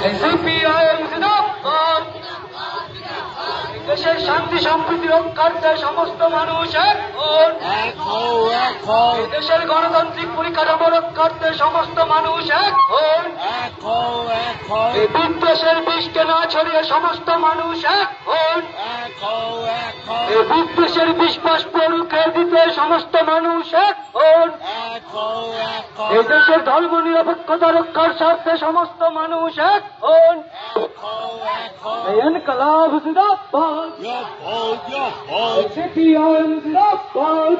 CPIM জিন্দাবাদ। দেশের শান্তি সম্প্রীতি রক্ষার্থে সমস্ত মানুষ এক হন। দেশের গণতান্ত্রিক পরিকাঠামো রক্ষার্থে সমস্ত মানুষ এক হন। এই বিদ্বেষের বিষকে না ছড়িয়ে সমস্ত মানুষ এক হন। এই বিদ্বেষের বিশ্বাস রুখে দিতে সমস্ত মানুষ এক হন। এই দেশের ধর্ম নিরপেক্ষতা রক্ষার স্বার্থে সমস্ত মানুষ এক হন। ইনকলাব জিন্দাবাদ। সিপিআইএম জিন্দাবাদ।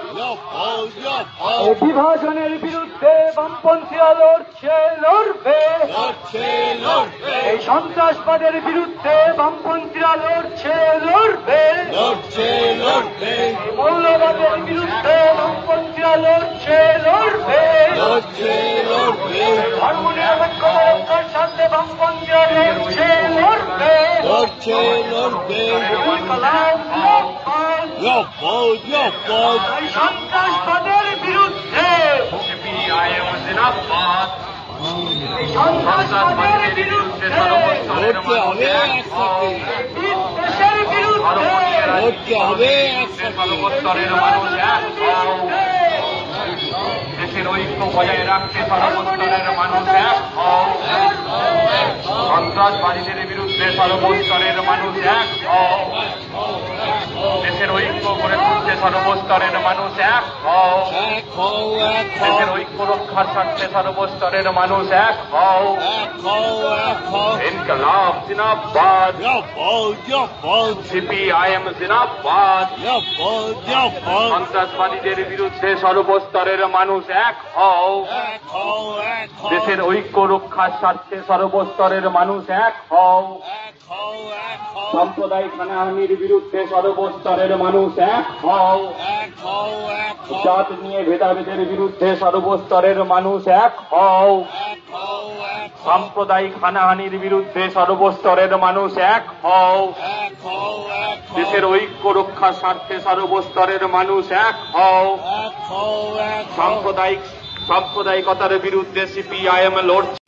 বিভাজনের বিরুদ্ধে বামপন্থীরা লড়বে। এই সন্ত্রাসবাদের বিরুদ্ধে বামপন্থীরা লড়বে। মৌলবাদের বিরুদ্ধে বামপন্থীরা লড়বে। ধর্ম নিরপেক্ষতা রক্ষার স্বার্থে বামপন্থীরা লড়বে। সন্ত্রাসবাদের বিরুদ্ধে সিপিআইএম জিন্দাবাদ। সন্ত্রাসবাদের বিরুদ্ধে সর্বস্তরের মানুষ এক হও। দেশের ঐক্য বজায় রাখতে সর্বস্তরের মানুষ এক হও। সন্ত্রাসবাদীদের বিরুদ্ধে সর্বস্তরের মানুষ এক হও। দেশের ঐক্য করে তুলতে সর্বস্তরের মানুষ এক হও। দেশের ঐক্য রক্ষার স্বার্থে সর্বস্তরের মানুষ এক হও। ইনকলাব জিন্দাবাদ। সিপিআইএম জিন্দাবাদ। সন্ত্রাসবাদীদের বিরুদ্ধে সর্বস্তরের মানুষ এক হও। দেশের ঐক্য রক্ষার স্বার্থে সর্বস্তরের মানুষ এক হও। সাম্প্রদায়িক হানাহানির বিরুদ্ধে সর্বস্তরের মানুষ এক হও। জাত নিয়ে ভেদাভেদের বিরুদ্ধে সর্বস্তরের মানুষ এক হও। সাম্প্রদায়িক হানাহানির বিরুদ্ধে সর্বস্তরের মানুষ এক হও। দেশের ঐক্য রক্ষার স্বার্থে সর্বস্তরের মানুষ এক হও। সাম্প্রদায়িকতার বিরুদ্ধে সিপিআইএম লড়ছে।